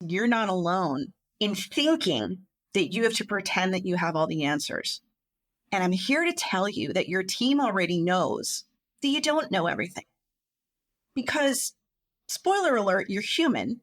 you're not alone in thinking that you have to pretend that you have all the answers. And I'm here to tell you that your team already knows that you don't know everything. Because, spoiler alert, you're human.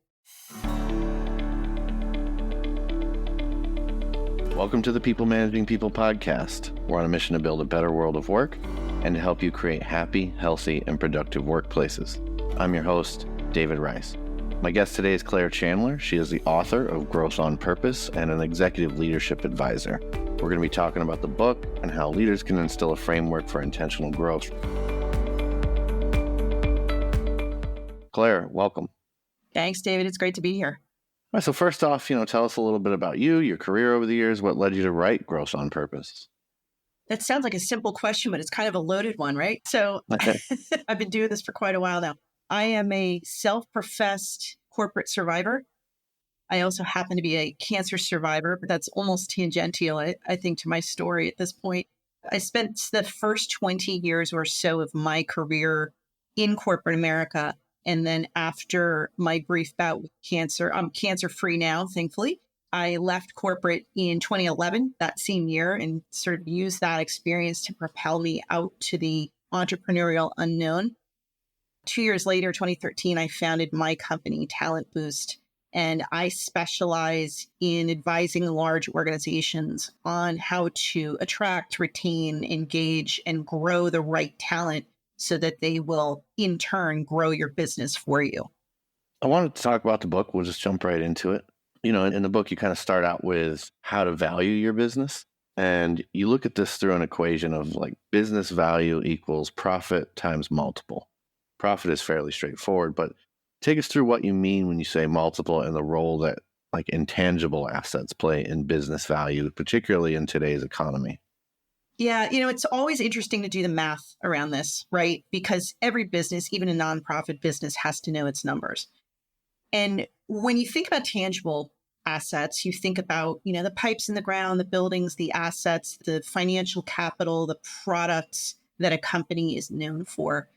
Welcome to the People Managing People podcast. We're on a mission to build a better world of work and to help you create happy, healthy, and productive workplaces. I'm your host, David Rice. My guest today is Claire Chandler. She is the author of Growth on Purpose and an executive leadership advisor. We're going to be talking about the book and how leaders can instill a framework for intentional growth. Claire, welcome. Thanks, David. It's great to be here. All right, so first off, tell us a little bit about you, your career over the years, what led you to write Growth on Purpose? That sounds like a simple question, but it's kind of a loaded one, right? So I've been doing this for quite a while now. I am a self-professed corporate survivor. I also happen to be a cancer survivor, but that's almost tangential, I think, to my story at this point. I spent the first 20 years or so of my career in corporate America. And then after my brief bout with cancer, I'm cancer-free now, thankfully. I left corporate in 2011, that same year, and sort of used that experience to propel me out to the entrepreneurial unknown. 2 years later, 2013, I founded my company, Talent Boost, and I specialize in advising large organizations on how to attract, retain, engage, and grow the right talent so that they will, in turn, grow your business for you. I wanted to talk about the book. We'll just jump right into it. In the book, you kind of start out with how to value your business. And you look at this through an equation of like business value equals profit times multiple. Profit is fairly straightforward, but take us through what you mean when you say multiple and the role that like intangible assets play in business value, particularly in today's economy. Yeah, it's always interesting to do the math around this, right? Because every business, even a nonprofit business, has to know its numbers. And when you think about tangible assets, you think about, the pipes in the ground, the buildings, the assets, the financial capital, the products that a company is known for.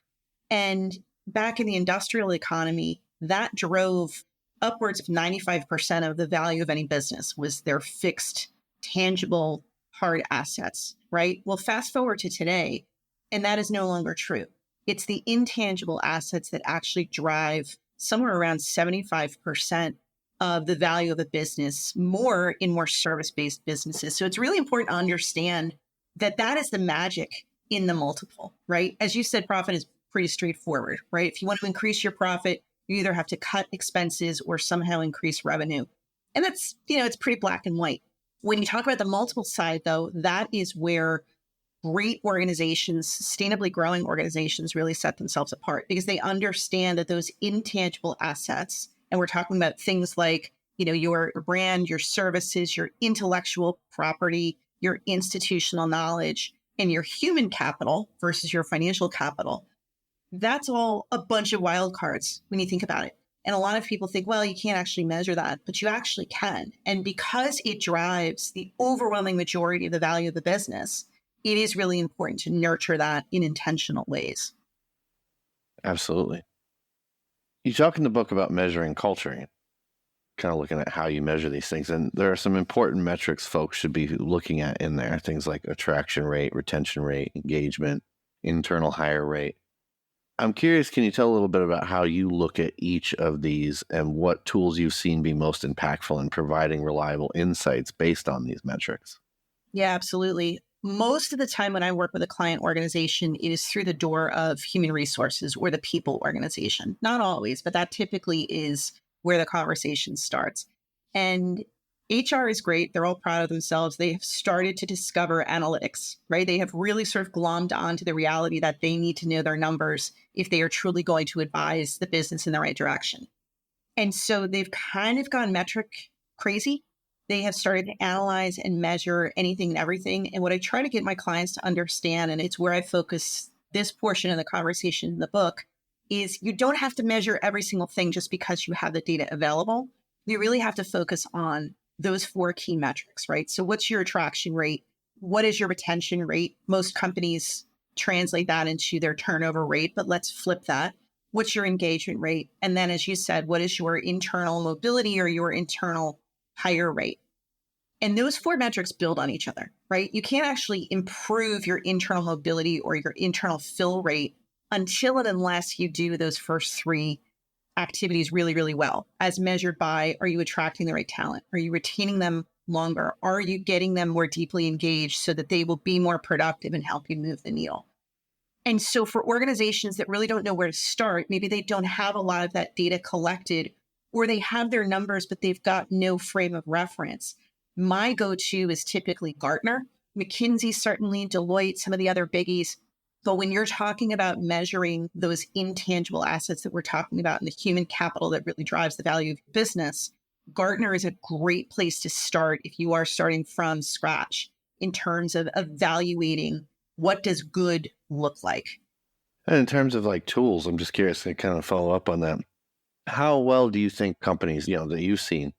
And back in the industrial economy, that drove upwards of 95% of the value of any business was their fixed, tangible, hard assets, right? Well, fast forward to today, and that is no longer true. It's the intangible assets that actually drive somewhere around 75% of the value of a business, more in more service-based businesses. So it's really important to understand that that is the magic in the multiple, right? As you said, profit is pretty straightforward, right? If you want to increase your profit, you either have to cut expenses or somehow increase revenue. And that's, it's pretty black and white. When you talk about the multiple side, though, that is where great organizations, sustainably growing organizations, really set themselves apart because they understand that those intangible assets, and we're talking about things like, your brand, your services, your intellectual property, your institutional knowledge, and your human capital versus your financial capital. That's all a bunch of wild cards when you think about it. And a lot of people think, well, you can't actually measure that, but you actually can. And because it drives the overwhelming majority of the value of the business, it is really important to nurture that in intentional ways. Absolutely. You talk in the book about measuring culture, kind of looking at how you measure these things. And there are some important metrics folks should be looking at in there, things like attraction rate, retention rate, engagement, internal hire rate. I'm curious, can you tell a little bit about how you look at each of these and what tools you've seen be most impactful in providing reliable insights based on these metrics? Yeah, absolutely. Most of the time when I work with a client organization, it is through the door of human resources or the people organization. Not always, but that typically is where the conversation starts. And HR is great. They're all proud of themselves. They have started to discover analytics, right? They have really sort of glommed onto the reality that they need to know their numbers if they are truly going to advise the business in the right direction. And so they've kind of gone metric crazy. They have started to analyze and measure anything and everything. And what I try to get my clients to understand, and it's where I focus this portion of the conversation in the book, is you don't have to measure every single thing just because you have the data available. You really have to focus on those four key metrics, right? So what's your attraction rate? What is your retention rate? Most companies translate that into their turnover rate, but let's flip that. what's your engagement rate? And then, as you said, what is your internal mobility or your internal hire rate? And those four metrics build on each other, right? You can't actually improve your internal mobility or your internal fill rate until and unless you do those first three activities really, really well, as measured by, are you attracting the right talent? Are you retaining them longer? Are you getting them more deeply engaged so that they will be more productive and help you move the needle? And so for organizations that really don't know where to start, maybe they don't have a lot of that data collected, or they have their numbers, but they've got no frame of reference. My go-to is typically Gartner, McKinsey, certainly, Deloitte, some of the other biggies. But when you're talking about measuring those intangible assets that we're talking about and the human capital that really drives the value of your business, Gartner is a great place to start if you are starting from scratch in terms of evaluating what does good look like. And in terms of like tools, I'm just curious to kind of follow up on that. How well do you think companies, that you've seen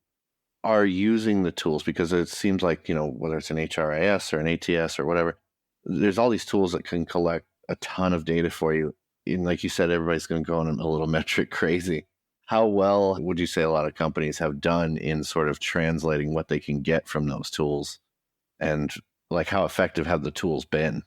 are using the tools? Because it seems like, whether it's an HRIS or an ATS or whatever, there's all these tools that can collect a ton of data for you. And like you said, everybody's going to go on a little metric crazy. How well would you say a lot of companies have done in sort of translating what they can get from those tools? And like, how effective have the tools been?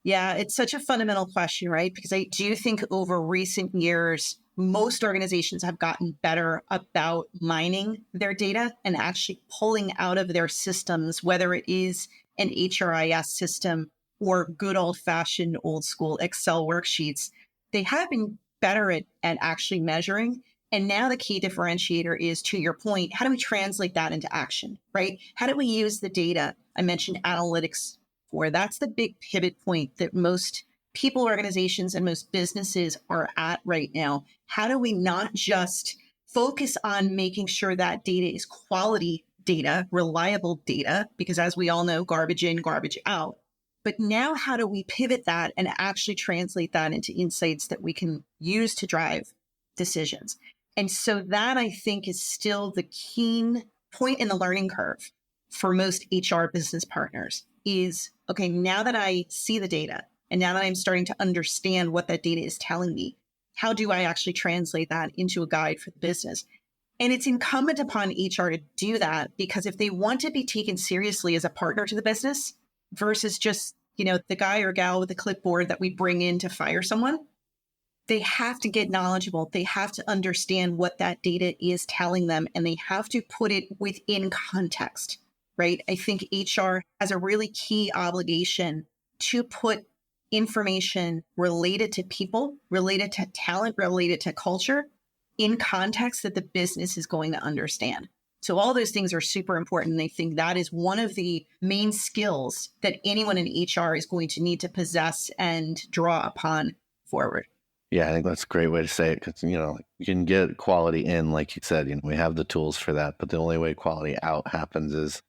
Yeah, it's such a fundamental question, right? Because I do think over recent years, most organizations have gotten better about mining their data and actually pulling out of their systems, whether it is an HRIS system or good old fashioned old school Excel worksheets. They have been better at actually measuring. And now the key differentiator is, to your point, how do we translate that into action, right? How do we use the data? I mentioned analytics before. That's the big pivot point that most people, organizations, and most businesses are at right now. How do we not just focus on making sure that data is quality data, reliable data, because as we all know, garbage in, garbage out. But now how do we pivot that and actually translate that into insights that we can use to drive decisions? And so that, I think, is still the keen point in the learning curve for most HR business partners is, okay, now that I see the data and now that I'm starting to understand what that data is telling me, how do I actually translate that into a guide for the business? And it's incumbent upon HR to do that, because if they want to be taken seriously as a partner to the business versus just, the guy or gal with the clipboard that we bring in to fire someone, they have to get knowledgeable. They have to understand what that data is telling them, and they have to put it within context, right? I think HR has a really key obligation to put information related to people, related to talent, related to culture in context that the business is going to understand. So all those things are super important. And I think that is one of the main skills that anyone in HR is going to need to possess and draw upon forward. Yeah, I think that's a great way to say it, because, you can get quality in, like you said, we have the tools for that, but the only way quality out happens is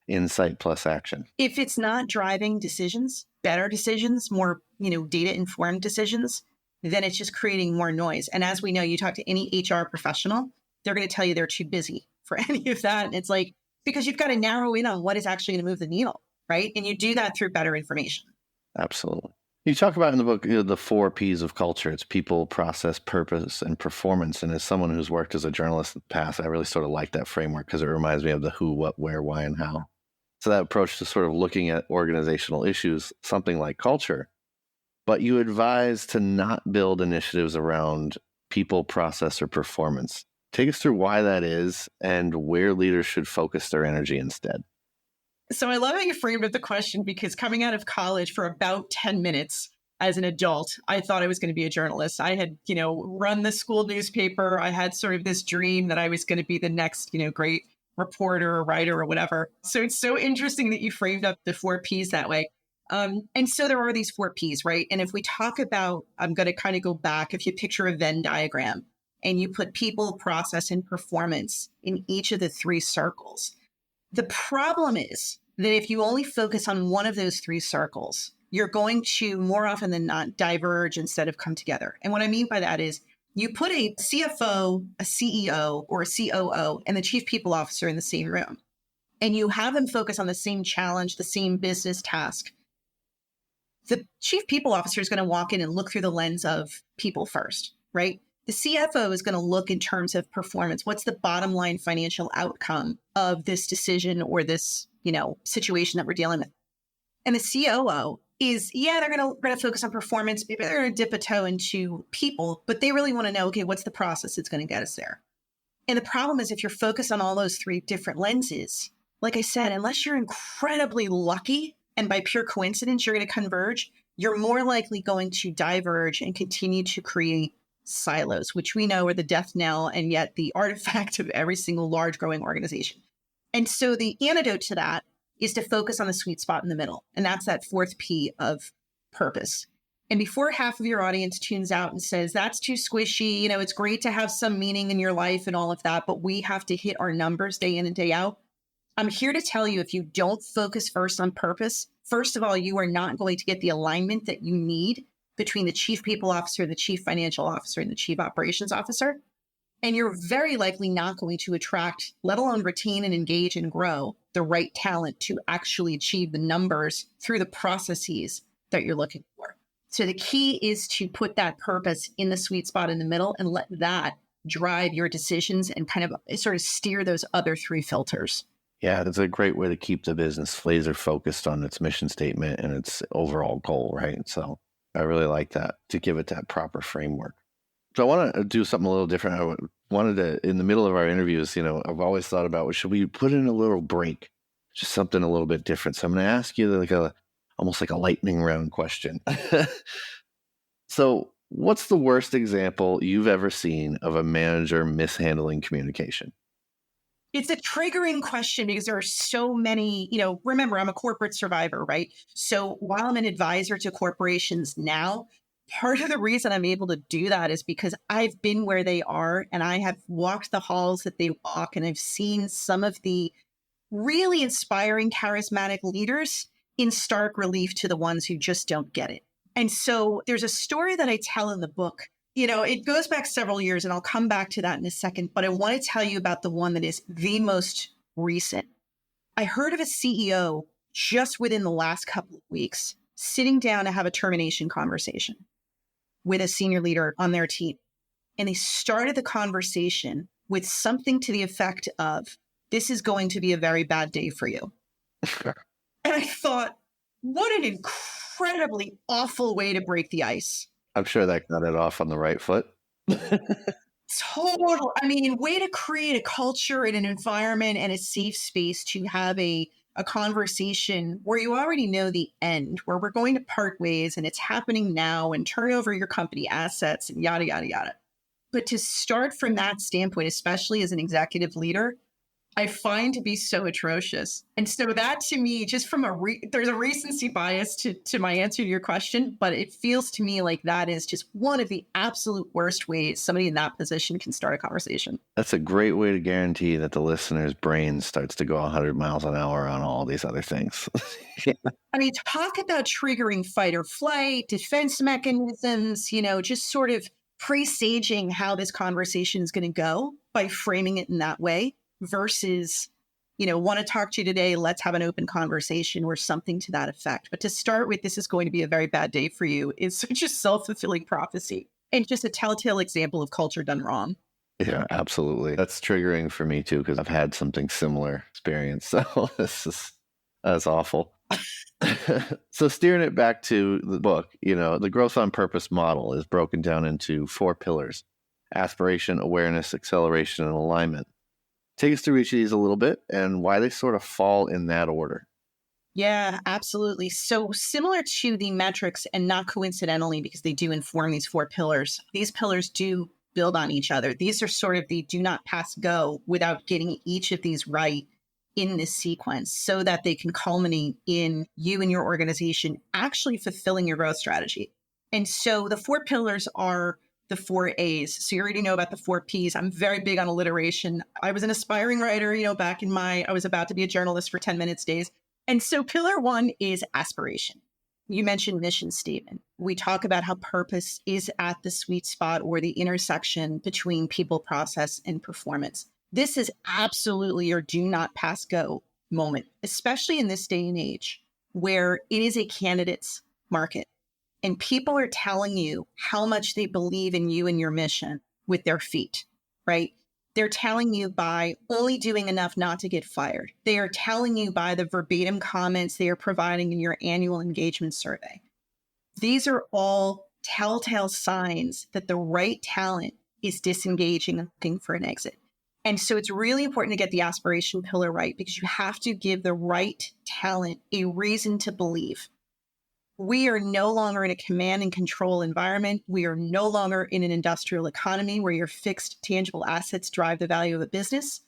insight plus action. If it's not driving decisions, better decisions, more, data-informed decisions, then it's just creating more noise. And as we know, you talk to any HR professional, they're going to tell you they're too busy for any of that. And it's like, because you've got to narrow in on what is actually going to move the needle, right? And you do that through better information. Absolutely. You talk about in the book, the 4 Ps of culture. It's people, process, purpose, and performance. And as someone who's worked as a journalist in the past, I really sort of like that framework because it reminds me of the who, what, where, why, and how. So that approach to sort of looking at organizational issues, something like culture, but you advise to not build initiatives around people, process, or performance. Take us through why that is and where leaders should focus their energy instead. So I love how you framed up the question, because coming out of college for about 10 minutes as an adult, I thought I was going to be a journalist. I had, run the school newspaper. I had sort of this dream that I was going to be the next, great reporter or writer or whatever. So it's so interesting that you framed up the 4 Ps that way. And so there are these 4 Ps, right? And if we talk about, I'm going to kind of go back, if you picture a Venn diagram and you put people, process, and performance in each of the 3 circles, the problem is that if you only focus on one of those 3 circles, you're going to more often than not diverge instead of come together. And what I mean by that is you put a CFO, a CEO, or a COO, and the chief people officer in the same room, and you have them focus on the same challenge, the same business task. The chief people officer is going to walk in and look through the lens of people first, right? The CFO is going to look in terms of performance. What's the bottom line financial outcome of this decision or this, situation that we're dealing with? And the COO is, they're going to focus on performance. Maybe they're going to dip a toe into people, but they really want to know, okay, what's the process that's going to get us there? And the problem is if you're focused on all those three different lenses, like I said, unless you're incredibly lucky and by pure coincidence, you're going to converge, you're more likely going to diverge and continue to create silos, which we know are the death knell and yet the artifact of every single large growing organization. And so the antidote to that is to focus on the sweet spot in the middle. And that's that fourth P of purpose. And before half of your audience tunes out and says, that's too squishy, it's great to have some meaning in your life and all of that, but we have to hit our numbers day in and day out. I'm here to tell you, if you don't focus first on purpose, first of all, you are not going to get the alignment that you need between the chief people officer, the chief financial officer, and the chief operations officer. And you're very likely not going to attract, let alone retain and engage and grow the right talent to actually achieve the numbers through the processes that you're looking for. So the key is to put that purpose in the sweet spot in the middle and let that drive your decisions and kind of sort of steer those other three filters. Yeah, that's a great way to keep the business laser focused on its mission statement and its overall goal, right? So I really like that, to give it that proper framework. So I want to do something a little different. I wanted to, in the middle of our interviews, I've always thought about, should we put in a little break? Just something a little bit different. So I'm going to ask you almost like a lightning round question. So what's the worst example you've ever seen of a manager mishandling communication? It's a triggering question because there are so many, remember, I'm a corporate survivor, right? So while I'm an advisor to corporations now, part of the reason I'm able to do that is because I've been where they are and I have walked the halls that they walk, and I've seen some of the really inspiring, charismatic leaders in stark relief to the ones who just don't get it. And so there's a story that I tell in the book. It goes back several years, and I'll come back to that in a second, but I want to tell you about the one that is the most recent. I heard of a CEO just within the last couple of weeks sitting down to have a termination conversation with a senior leader on their team. And they started the conversation with something to the effect of, this is going to be a very bad day for you. And I thought, what an incredibly awful way to break the ice. I'm sure that got it off on the right foot. Total. I mean, way to create a culture and an environment and a safe space to have a conversation where you already know the end, where we're going to part ways and it's happening now, and turn over your company assets and yada, yada, yada. But to start from that standpoint, especially as an executive leader, I find to be so atrocious. And so that, to me, just from there's a recency bias to my answer to your question, but it feels to me like that is just one of the absolute worst ways somebody in that position can start a conversation. That's a great way to guarantee that the listener's brain starts to go 100 miles an hour on all these other things. I mean, talk about triggering fight or flight, defense mechanisms, just sort of presaging how this conversation is going to go by framing it in that way. Versus, want to talk to you today, let's have an open conversation or something to that effect. But to start with, this is going to be a very bad day for you, is such a self-fulfilling prophecy and just a telltale example of culture done wrong. Yeah, absolutely. That's triggering for me too, because I've had something similar experience. So that's awful. So steering it back to the book, the growth on purpose model is broken down into 4 pillars: aspiration, awareness, acceleration, and alignment. Take us through each of these a little bit and why they sort of fall in that order. Yeah, absolutely. So similar to the metrics, and not coincidentally, because they do inform these 4 pillars, these pillars do build on each other. These are sort of the do not pass go without getting each of these right in this sequence so that they can culminate in you and your organization actually fulfilling your growth strategy. And so the 4 pillars are the 4 A's. So you already know about the 4 P's. I'm very big on alliteration. I was an aspiring writer, back in I was about to be a journalist for 10 minutes days. And so pillar 1 is aspiration. You mentioned mission statement. We talk about how purpose is at the sweet spot or the intersection between people, process, and performance. This is absolutely your do not pass go moment, especially in this day and age where it is a candidate's market. And people are telling you how much they believe in you and your mission. with their feet, right? They're telling you by only doing enough not to get fired. They are telling you by the verbatim comments they are providing in your annual engagement survey. These are all telltale signs that the right talent is disengaging and looking for an exit. And so it's really important to get the aspiration pillar right, because you have to give the right talent a reason to believe. We are no longer in a command and control environment. We are no longer in an industrial economy where your fixed tangible assets drive the value of a business.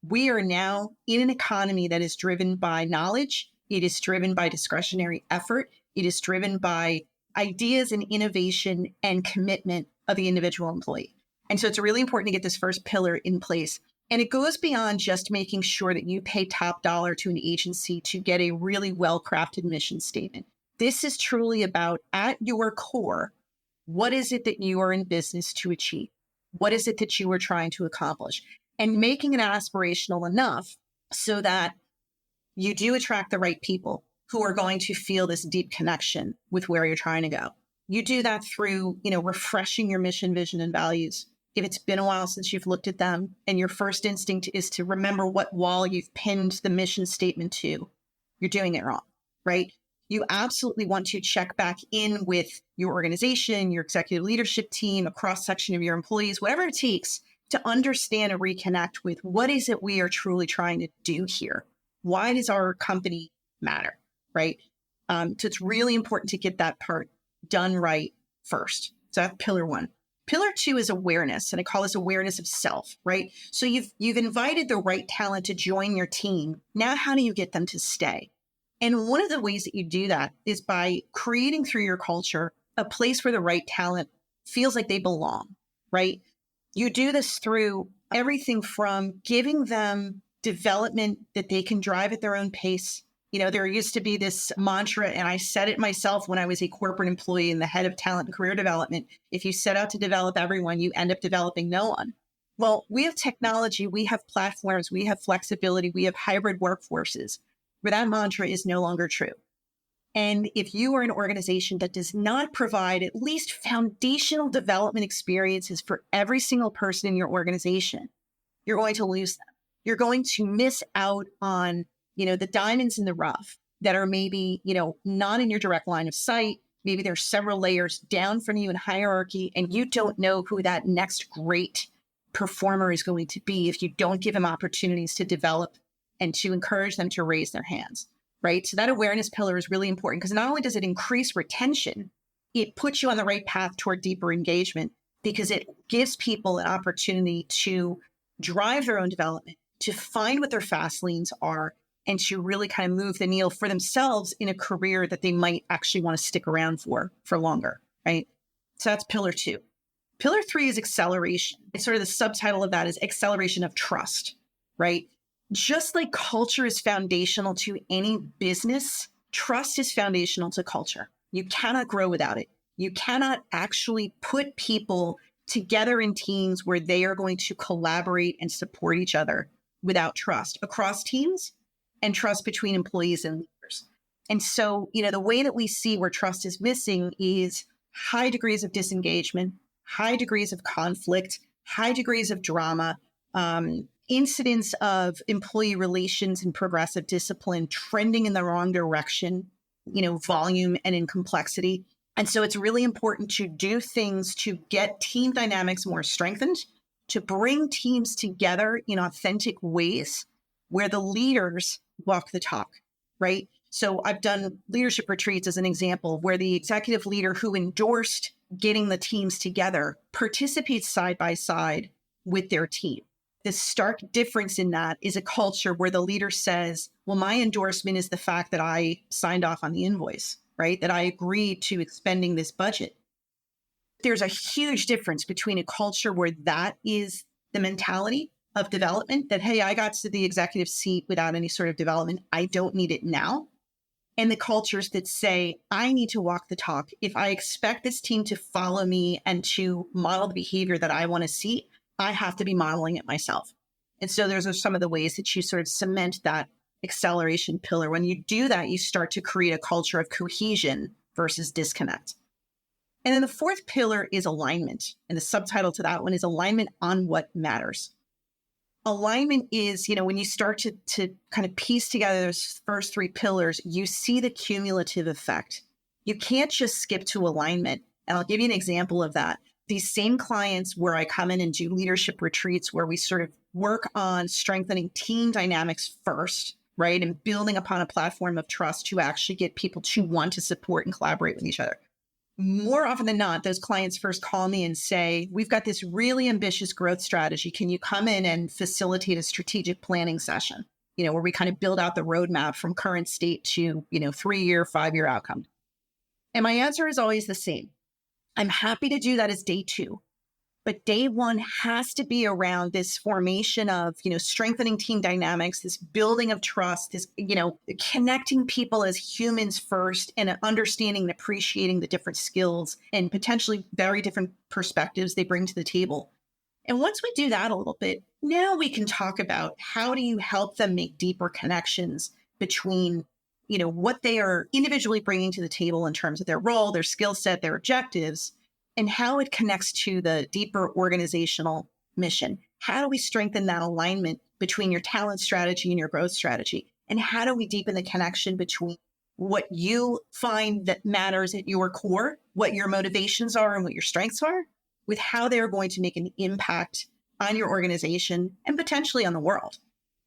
We are now in an economy that is driven by knowledge. It is driven by discretionary effort. It is driven by ideas and innovation and commitment of the individual employee. And so it's really important to get this first pillar in place. And it goes beyond just making sure that you pay top dollar to an agency to get a really well-crafted mission statement. This is truly about, at your core, what is it that you are in business to achieve? What is it that you are trying to accomplish? And making it aspirational enough so that you do attract the right people who are going to feel this deep connection with where you're trying to go. You do that through, refreshing your mission, vision, and values. If it's been a while since you've looked at them and your first instinct is to remember what wall you've pinned the mission statement to, you're doing it wrong, right? You absolutely want to check back in with your organization, your executive leadership team, a cross-section of your employees, whatever it takes to understand and reconnect with what is it we are truly trying to do here? Why does our company matter, right? So it's really important to get that part done right first. So that's pillar one. Pillar two is awareness, and I call this awareness of self, right? So you've invited the right talent to join your team. Now, how do you get them to stay? And one of the ways that you do that is by creating through your culture a place where the right talent feels like they belong, right? You do this through everything from giving them development that they can drive at their own pace. There used to be this mantra, and I said it myself when I was a corporate employee and the head of talent and career development. If you set out to develop everyone, you end up developing no one. Well, we have technology, we have platforms, we have flexibility, we have hybrid workforces where that mantra is no longer true. And if you are an organization that does not provide at least foundational development experiences for every single person in your organization, you're going to lose them. You're going to miss out on, the diamonds in the rough that are maybe, not in your direct line of sight. Maybe there's several layers down from you in hierarchy, and you don't know who that next great performer is going to be if you don't give them opportunities to develop and to encourage them to raise their hands, right? So that awareness pillar is really important because not only does it increase retention, it puts you on the right path toward deeper engagement because it gives people an opportunity to drive their own development, to find what their fast lanes are, and to really kind of move the needle for themselves in a career that they might actually want to stick around for longer, right? So that's pillar two. Pillar three is acceleration. It's sort of the subtitle of that is acceleration of trust, right? Just like culture is foundational to any business, trust is foundational to culture. You cannot grow without it. You cannot actually put people together in teams where they are going to collaborate and support each other without trust across teams and trust between employees and leaders. And so, the way that we see where trust is missing is high degrees of disengagement, high degrees of conflict, high degrees of drama, incidents of employee relations and progressive discipline trending in the wrong direction, volume and in complexity. And so it's really important to do things to get team dynamics more strengthened, to bring teams together in authentic ways where the leaders walk the talk, right? So I've done leadership retreats as an example where the executive leader who endorsed getting the teams together participates side by side with their team. The stark difference in that is a culture where the leader says, well, my endorsement is the fact that I signed off on the invoice, right? That I agreed to expending this budget. There's a huge difference between a culture where that is the mentality of development, that, hey, I got to the executive seat without any sort of development. I don't need it now. And the cultures that say, I need to walk the talk. If I expect this team to follow me and to model the behavior that I want to see, I have to be modeling it myself. And so those are some of the ways that you sort of cement that acceleration pillar. When you do that, you start to create a culture of cohesion versus disconnect. And then the fourth pillar is alignment. And the subtitle to that one is alignment on what matters. Alignment is, when you start to kind of piece together those first three pillars, you see the cumulative effect. You can't just skip to alignment. And I'll give you an example of that. These same clients where I come in and do leadership retreats where we sort of work on strengthening team dynamics first, right? And building upon a platform of trust to actually get people to want to support and collaborate with each other. More often than not, those clients first call me and say, we've got this really ambitious growth strategy. Can you come in and facilitate a strategic planning session, where we kind of build out the roadmap from current state to, 3-year, 5-year outcome? And my answer is always the same. I'm happy to do that as day 2. But day 1 has to be around this formation of, strengthening team dynamics, this building of trust, this, connecting people as humans first and understanding and appreciating the different skills and potentially very different perspectives they bring to the table. And once we do that a little bit, now we can talk about how do you help them make deeper connections between, what they are individually bringing to the table in terms of their role, their skill set, their objectives, and how it connects to the deeper organizational mission. How do we strengthen that alignment between your talent strategy and your growth strategy? And how do we deepen the connection between what you find that matters at your core, what your motivations are and what your strengths are, with how they're going to make an impact on your organization and potentially on the world?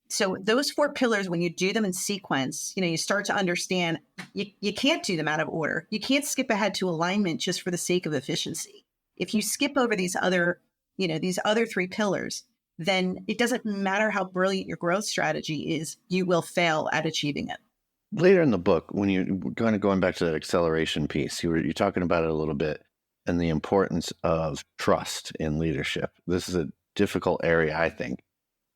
So those 4 pillars, when you do them in sequence, you start to understand you can't do them out of order. You can't skip ahead to alignment just for the sake of efficiency. If you skip over these other 3 pillars, then it doesn't matter how brilliant your growth strategy is, you will fail at achieving it. Later in the book, when you're kind of going back to that acceleration piece, you're talking about it a little bit and the importance of trust in leadership. This is a difficult area, I think,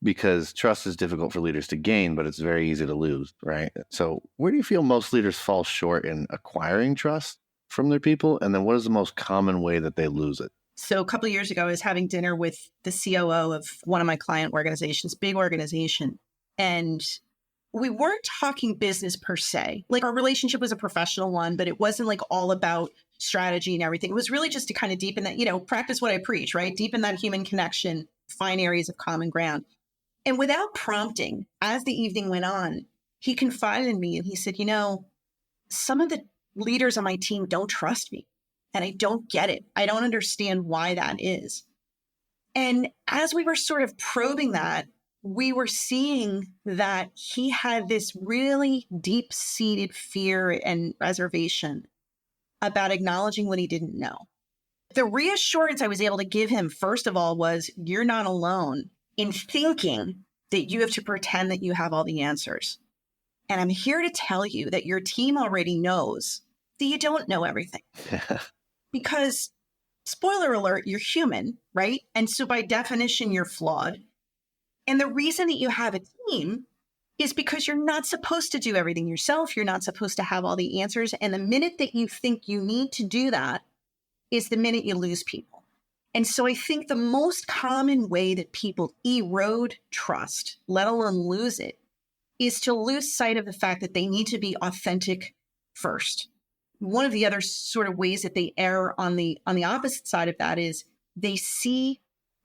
because trust is difficult for leaders to gain, but it's very easy to lose, right? So where do you feel most leaders fall short in acquiring trust from their people? And then what is the most common way that they lose it? So a couple of years ago, I was having dinner with the COO of one of my client organizations, big organization. And we weren't talking business per se. Like our relationship was a professional one, but it wasn't like all about strategy and everything. It was really just to kind of deepen that, practice what I preach, right? Deepen that human connection, find areas of common ground. And without prompting, as the evening went on, he confided in me and he said, some of the leaders on my team don't trust me and I don't get it. I don't understand why that is. And as we were sort of probing that, we were seeing that he had this really deep-seated fear and reservation about acknowledging what he didn't know. The reassurance I was able to give him, first of all, was you're not alone in thinking that you have to pretend that you have all the answers. And I'm here to tell you that your team already knows that you don't know everything. Because, spoiler alert, you're human, right? And so by definition, you're flawed. And the reason that you have a team is because you're not supposed to do everything yourself. You're not supposed to have all the answers. And the minute that you think you need to do that is the minute you lose people. And so I think the most common way that people erode trust, let alone lose it, is to lose sight of the fact that they need to be authentic first. One of the other sort of ways that they err on the opposite side of that is they see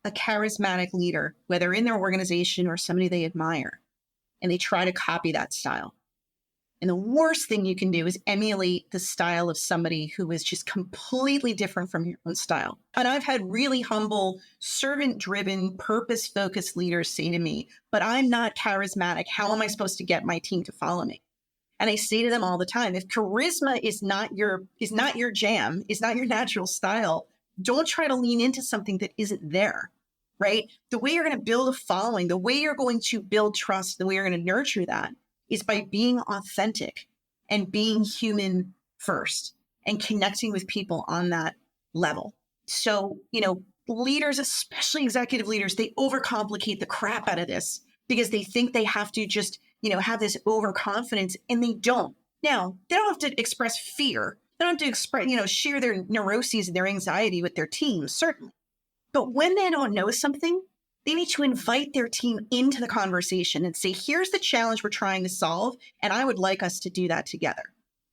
a charismatic leader, whether in their organization or somebody they admire, and they try to copy that style. And the worst thing you can do is emulate the style of somebody who is just completely different from your own style. And I've had really humble, servant-driven, purpose-focused leaders say to me, but I'm not charismatic. How am I supposed to get my team to follow me? And I say to them all the time, if charisma is not your jam, is not your natural style, don't try to lean into something that isn't there, right? The way you're going to build a following, the way you're going to build trust, the way you're going to nurture that is by being authentic and being human first and connecting with people on that level. So, leaders, especially executive leaders, they overcomplicate the crap out of this because they think they have to just, have this overconfidence, and they don't. Now, they don't have to express fear. They don't have to express, share their neuroses and their anxiety with their team, certainly. But when they don't know something, they need to invite their team into the conversation and say, here's the challenge we're trying to solve, and I would like us to do that together.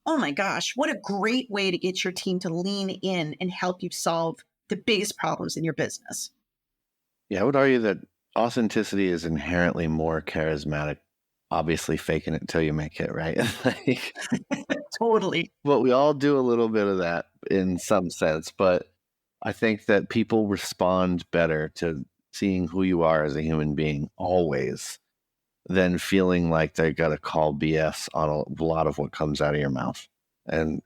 Oh my gosh, what a great way to get your team to lean in and help you solve the biggest problems in your business. Yeah, I would argue that authenticity is inherently more charismatic. Obviously, faking it until you make it, right? Like, Totally. but we all do a little bit of that in some sense. But I think that people respond better to seeing who you are as a human being always than feeling like they got to call BS on a lot of what comes out of your mouth. And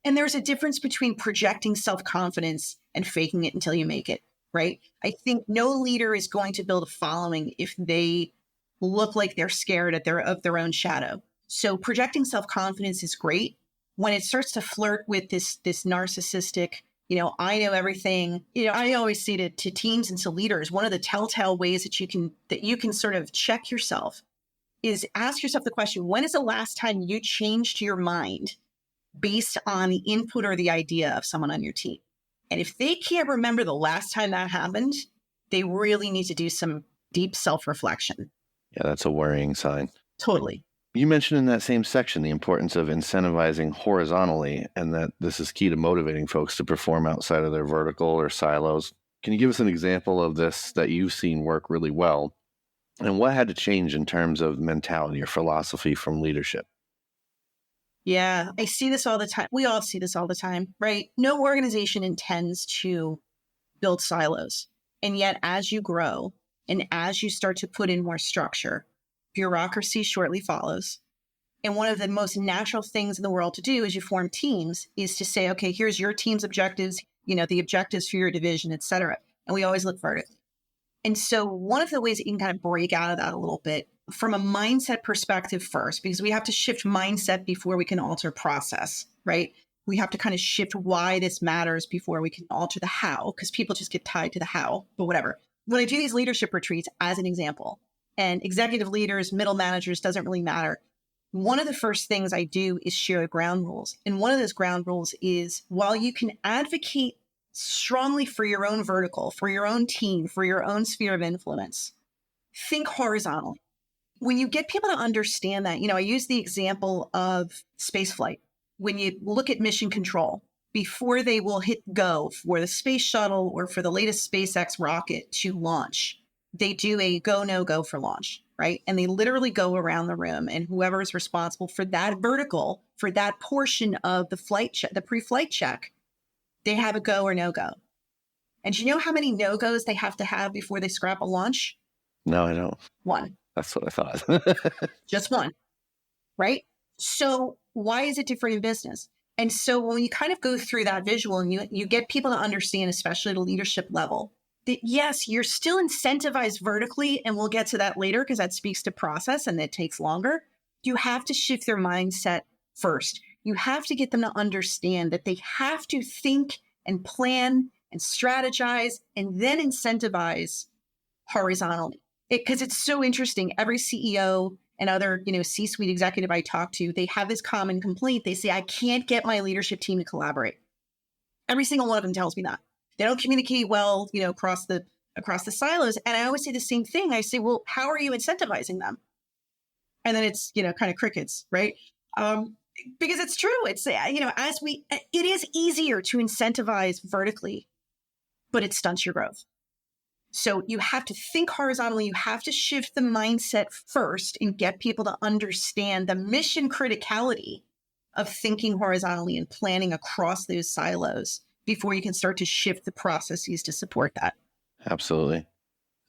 And there's a difference between projecting self confidence and faking it until you make it, right? I think no leader is going to build a following if they look like they're scared of their own shadow. So projecting self confidence is great. When it starts to flirt with this narcissistic, I know everything. I always say to teams and to leaders, one of the telltale ways that you can sort of check yourself is ask yourself the question: when is the last time you changed your mind based on the input or the idea of someone on your team? And if they can't remember the last time that happened, they really need to do some deep self-reflection. yeah, that's a worrying sign. Totally. You mentioned in that same section the importance of incentivizing horizontally and that this is key to motivating folks to perform outside of their vertical or silos. Can you give us an example of this that you've seen work really well? And what had to change in terms of mentality or philosophy from leadership? Yeah, I see this all the time. We all see this all the time, right? No organization intends to build silos. And yet, as you grow and as you start to put in more structure, bureaucracy shortly follows. And one of the most natural things in the world to do as you form teams is to say, okay, here's your team's objectives, the objectives for your division, et cetera. And we always look vertically. And so one of the ways that you can kind of break out of that a little bit from a mindset perspective first, because we have to shift mindset before we can alter process, right? We have to kind of shift why this matters before we can alter the how, because people just get tied to the how, but whatever. When I do these leadership retreats, as an example, and executive leaders, middle managers, doesn't really matter. One of the first things I do is share ground rules. And one of those ground rules is, while you can advocate strongly for your own vertical, for your own team, for your own sphere of influence, think horizontally. When you get people to understand that, I use the example of spaceflight. When you look at mission control, before they will hit go for the space shuttle or for the latest SpaceX rocket to launch, they do a go, no go for launch, right? And they literally go around the room, and whoever is responsible for that vertical, for that portion of the the pre-flight check, they have a go or no go. And do you know how many no goes they have to have before they scrap a launch? No, I don't. One. That's what I thought. Just one, right? So why is it different in business? And so when you kind of go through that visual and you get people to understand, especially at a leadership level, that yes, you're still incentivized vertically, and we'll get to that later because that speaks to process and it takes longer. You have to shift their mindset first. You have to get them to understand that they have to think and plan and strategize and then incentivize horizontally. Because it's so interesting. Every CEO and other, C-suite executive I talk to, they have this common complaint. They say, I can't get my leadership team to collaborate. Every single one of them tells me that. They don't communicate well, across the silos. And I always say the same thing. I say, well, how are you incentivizing them? And then it's, kind of crickets, right? Because it's true. It's, it is easier to incentivize vertically, but it stunts your growth. So you have to think horizontally. You have to shift the mindset first and get people to understand the mission criticality of thinking horizontally and planning across those silos before you can start to shift the processes to support that. Absolutely.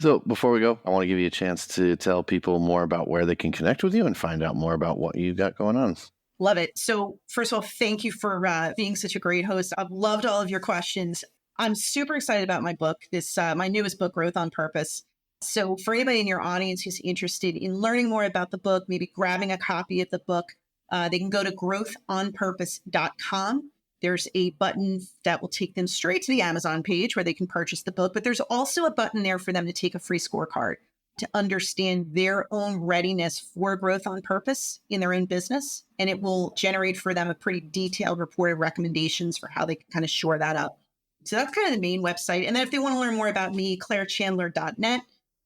So before we go, I want to give you a chance to tell people more about where they can connect with you and find out more about what you got going on. Love it. So first of all, thank you for being such a great host. I've loved all of your questions. I'm super excited about my book, my newest book, Growth on Purpose. So for anybody in your audience who's interested in learning more about the book, maybe grabbing a copy of the book, they can go to growthonpurpose.com. There's a button that will take them straight to the Amazon page where they can purchase the book. But there's also a button there for them to take a free scorecard to understand their own readiness for growth on purpose in their own business. And it will generate for them a pretty detailed report of recommendations for how they can kind of shore that up. So that's kind of the main website. And then if they want to learn more about me, clairechandler.net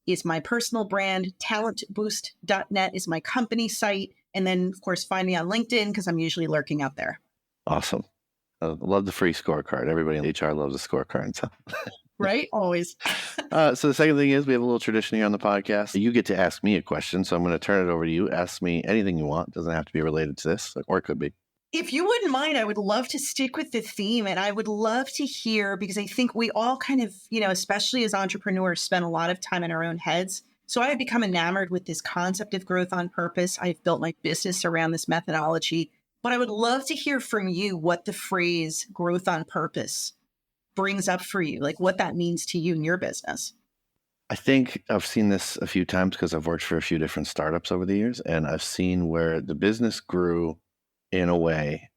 is my personal brand. Talentboost.net is my company site. And then, of course, find me on LinkedIn because I'm usually lurking out there. Awesome. I love the free scorecard. Everybody in HR loves a scorecard. So. Right? Always. So the second thing is we have a little tradition here on the podcast. You get to ask me a question. So I'm going to turn it over to you. Ask me anything you want. It doesn't have to be related to this, or it could be. If you wouldn't mind, I would love to stick with the theme, and I would love to hear, because I think we all kind of, especially as entrepreneurs, spend a lot of time in our own heads. So I have become enamored with this concept of growth on purpose. I've built my business around this methodology, but I would love to hear from you what the phrase growth on purpose brings up for you, like what that means to you in your business. I think I've seen this a few times because I've worked for a few different startups over the years, and I've seen where the business grew in a way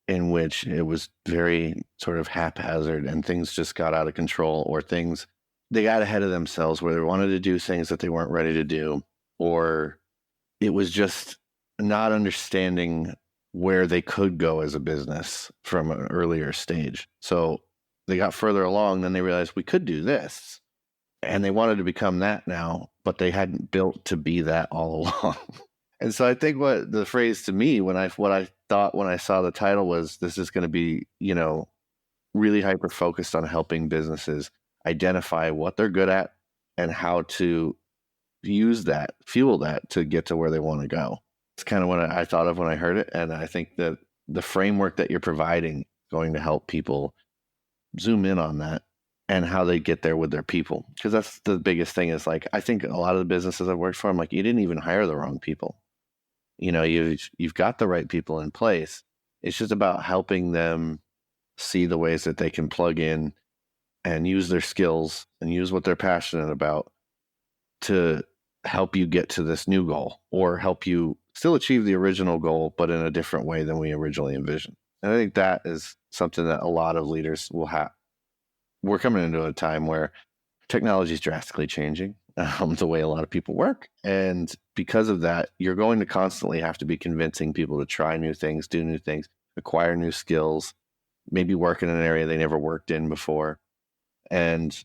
in which it was very sort of haphazard and things just got out of control, or they got ahead of themselves where they wanted to do things that they weren't ready to do, or it was just not understanding where they could go as a business from an earlier stage. So they got further along, then they realized we could do this. And they wanted to become that now, but they hadn't built to be that all along. And so I think what the phrase to me, what I thought when I saw the title was, this is going to be, really hyper focused on helping businesses identify what they're good at and how to use that, fuel that to get to where they want to go. It's kind of what I thought of when I heard it. And I think that the framework that you're providing is going to help people zoom in on that and how they get there with their people. Because that's the biggest thing is, like, I think a lot of the businesses I've worked for, I'm like, you didn't even hire the wrong people. You've got the right people in place. It's just about helping them see the ways that they can plug in and use their skills and use what they're passionate about to help you get to this new goal, or help you still achieve the original goal, but in a different way than we originally envisioned. And I think that is something that a lot of leaders will have. We're coming into a time where technology is drastically changing the way a lot of people work. And because of that, you're going to constantly have to be convincing people to try new things, do new things, acquire new skills, maybe work in an area they never worked in before. And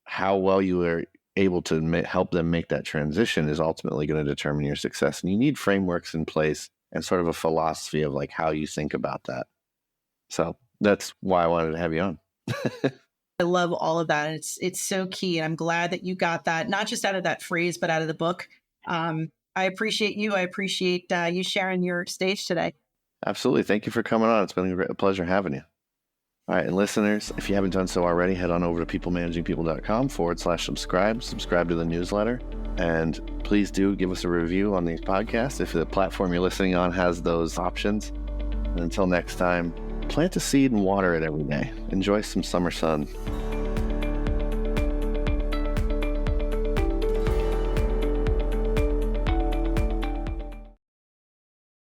how well you are able to help them make that transition is ultimately going to determine your success. And you need frameworks in place and sort of a philosophy of like how you think about that. So that's why I wanted to have you on. I love all of that. And it's so key. And I'm glad that you got that, not just out of that phrase, but out of the book. I appreciate you. I appreciate you sharing your stage today. Absolutely. Thank you for coming on. It's been a pleasure having you. All right. And listeners, if you haven't done so already, head on over to peoplemanagingpeople.com/subscribe. Subscribe to the newsletter. And please do give us a review on these podcasts if the platform you're listening on has those options. And until next time, plant a seed and water it every day. Enjoy some summer sun.